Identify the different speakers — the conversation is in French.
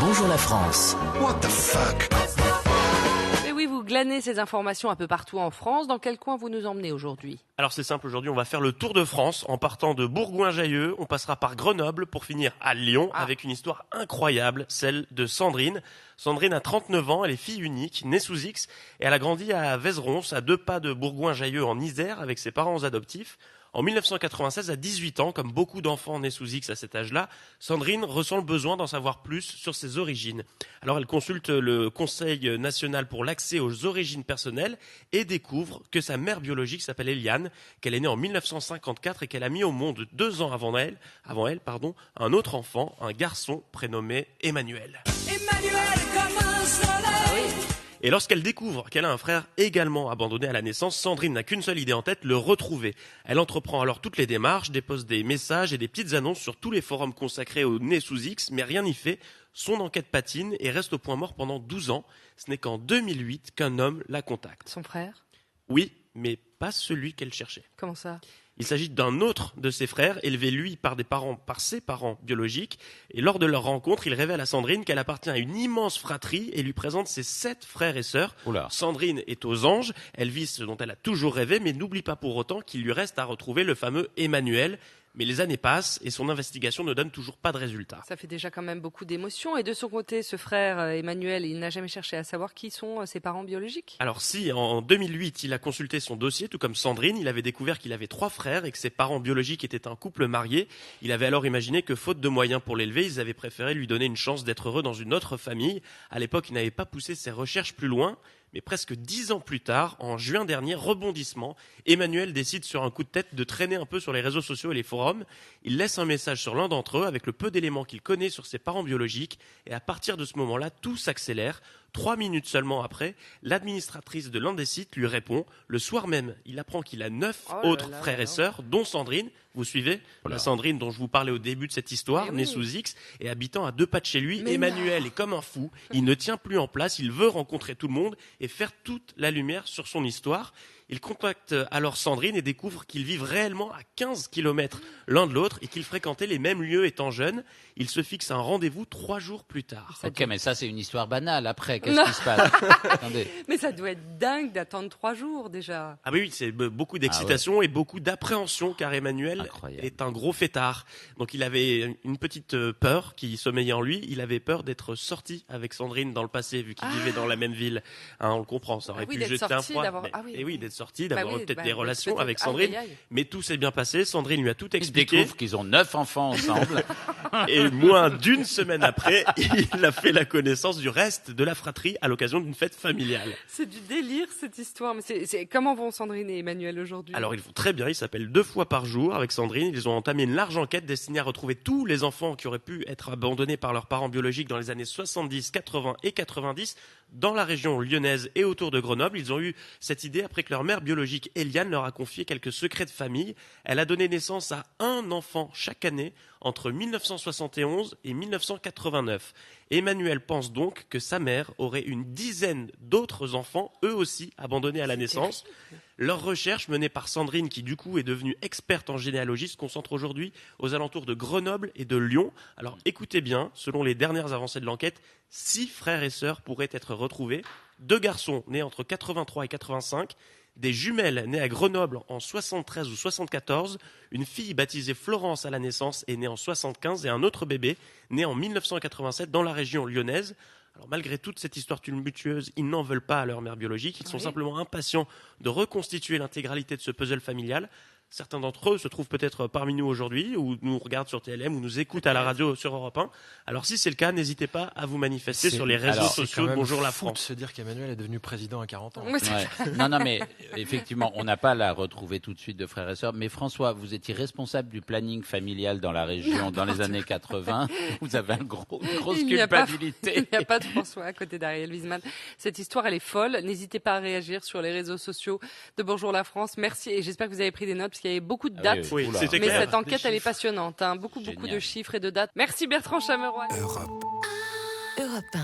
Speaker 1: Bonjour la France.
Speaker 2: What the fuck?
Speaker 3: Et oui, vous glanez ces informations un peu partout en France. Dans quel coin vous nous emmenez aujourd'hui ?
Speaker 4: Alors c'est simple, aujourd'hui on va faire le tour de France en partant de Bourgoin-Jallieu, on passera par Grenoble pour finir à Lyon avec une histoire incroyable, celle de Sandrine. Sandrine a 39 ans, elle est fille unique, née sous X et elle a grandi à Vézeronce, à 2 pas de Bourgoin-Jallieu en Isère avec ses parents adoptifs. En 1996, à 18 ans, comme beaucoup d'enfants nés sous X à cet âge-là, Sandrine ressent le besoin d'en savoir plus sur ses origines. Alors elle consulte le Conseil national pour l'accès aux origines personnelles et découvre que sa mère biologique s'appelle Eliane, qu'elle est née en 1954 et qu'elle a mis au monde 2 ans avant elle, un autre enfant, un garçon prénommé Emmanuel. Et lorsqu'elle découvre qu'elle a un frère également abandonné à la naissance, Sandrine n'a qu'une seule idée en tête, le retrouver. Elle entreprend alors toutes les démarches, dépose des messages et des petites annonces sur tous les forums consacrés aux nés sous X, mais rien n'y fait. Son enquête patine et reste au point mort pendant 12 ans. Ce n'est qu'en 2008 qu'un homme la contacte.
Speaker 3: Son frère ?
Speaker 4: Oui, mais pas celui qu'elle cherchait.
Speaker 3: Comment ça ?
Speaker 4: Il s'agit d'un autre de ses frères, élevé lui par ses parents biologiques. Et lors de leur rencontre, il révèle à Sandrine qu'elle appartient à une immense fratrie et lui présente ses 7 frères et sœurs.
Speaker 5: Oula.
Speaker 4: Sandrine est aux anges, elle vit ce dont elle a toujours rêvé, mais n'oublie pas pour autant qu'il lui reste à retrouver le fameux Emmanuel. Mais les années passent et son investigation ne donne toujours pas de résultats.
Speaker 3: Ça fait déjà quand même beaucoup d'émotions. Et de son côté, ce frère Emmanuel, il n'a jamais cherché à savoir qui sont ses parents biologiques ?
Speaker 4: Alors si, en 2008, il a consulté son dossier, tout comme Sandrine, il avait découvert qu'il avait 3 frères et que ses parents biologiques étaient un couple marié. Il avait alors imaginé que, faute de moyens pour l'élever, ils avaient préféré lui donner une chance d'être heureux dans une autre famille. À l'époque, il n'avait pas poussé ses recherches plus loin. Mais presque 10 ans plus tard, en juin dernier, rebondissement, Emmanuel décide sur un coup de tête de traîner un peu sur les réseaux sociaux et les forums. Il laisse un message sur l'un d'entre eux avec le peu d'éléments qu'il connaît sur ses parents biologiques. Et à partir de ce moment-là, tout s'accélère. 3 minutes seulement après, l'administratrice de l'un des sites lui répond. Le soir même, il apprend qu'il a 9 autres frères et sœurs, dont Sandrine. Vous suivez ? La Sandrine dont je vous parlais au début de cette histoire, née sous X et habitant à 2 pas de chez lui. Mais Emmanuel est comme un fou. Il ne tient plus en place. Il veut rencontrer tout le monde et faire toute la lumière sur son histoire. Il contacte alors Sandrine et découvre qu'ils vivent réellement à 15 km l'un de l'autre et qu'ils fréquentaient les mêmes lieux étant jeunes. Il se fixe un rendez-vous 3 jours plus tard.
Speaker 5: Ok, mais ça c'est une histoire banale. Après, qu'est-ce qui se passe ? Attendez.
Speaker 3: Mais ça doit être dingue d'attendre 3 jours déjà.
Speaker 4: Ah oui, c'est beaucoup d'excitation et beaucoup d'appréhension car Emmanuel est un gros fêtard. Donc il avait une petite peur qui sommeillait en lui. Il avait peur d'être sorti avec Sandrine dans le passé vu qu'ils vivaient dans la même ville. Hein, on le comprend, ça aurait pu jeter un froid. Et oui, d'être sorti, d'avoir peut-être des relations avec Sandrine. Mais tout s'est bien passé. Sandrine lui a tout expliqué.
Speaker 5: Ils découvrent qu'ils ont 9 enfants ensemble.
Speaker 4: Et moins d'une semaine après, il a fait la connaissance du reste de la fratrie à l'occasion d'une fête familiale.
Speaker 3: C'est du délire cette histoire. Mais comment vont Sandrine et Emmanuel aujourd'hui ?
Speaker 4: Alors ils vont très bien, ils s'appellent 2 fois par jour avec Sandrine. Ils ont entamé une large enquête destinée à retrouver tous les enfants qui auraient pu être abandonnés par leurs parents biologiques dans les années 70, 80 et 90 dans la région lyonnaise et autour de Grenoble. Ils ont eu cette idée après que leur mère biologique, Eliane, leur a confié quelques secrets de famille. Elle a donné naissance à un enfant chaque année entre 1971 et 1989. Emmanuel pense donc que sa mère aurait une dizaine d'autres enfants, eux aussi abandonnés à la naissance. Leur recherche, menée par Sandrine, qui du coup est devenue experte en généalogie, se concentre aujourd'hui aux alentours de Grenoble et de Lyon. Alors écoutez bien, selon les dernières avancées de l'enquête, 6 frères et sœurs pourraient être retrouvés. 2 garçons nés entre 83 et 85, des jumelles nées à Grenoble en 73 ou 74, une fille baptisée Florence à la naissance est née en 75 et un autre bébé né en 1987 dans la région lyonnaise. Alors malgré toute cette histoire tumultueuse, ils n'en veulent pas à leur mère biologique, ils sont simplement impatients de reconstituer l'intégralité de ce puzzle familial. Certains d'entre eux se trouvent peut-être parmi nous aujourd'hui, ou nous regardent sur TLM, ou nous écoutent à la radio sur Europe 1. Alors si c'est le cas, n'hésitez pas à vous manifester sur les réseaux sociaux de Bonjour la France.
Speaker 6: C'est se dire qu'Emmanuel est devenu président à 40 ans.
Speaker 5: Non, mais effectivement, on n'a pas à la retrouver tout de suite de frères et sœurs. Mais François, vous étiez responsable du planning familial dans la région dans les années 80. Vous avez une grosse culpabilité.
Speaker 3: Il n'y a pas de François à côté d'Ariel Wiesman. Cette histoire, elle est folle. N'hésitez pas à réagir sur les réseaux sociaux de Bonjour la France. Merci et j'espère que vous avez pris des notes. Il y avait beaucoup de dates,
Speaker 4: oui, c'était
Speaker 3: mais
Speaker 4: clair.
Speaker 3: cette enquête, elle est passionnante. Beaucoup de chiffres et de dates. Merci Bertrand Chameroy.
Speaker 1: Europe 1.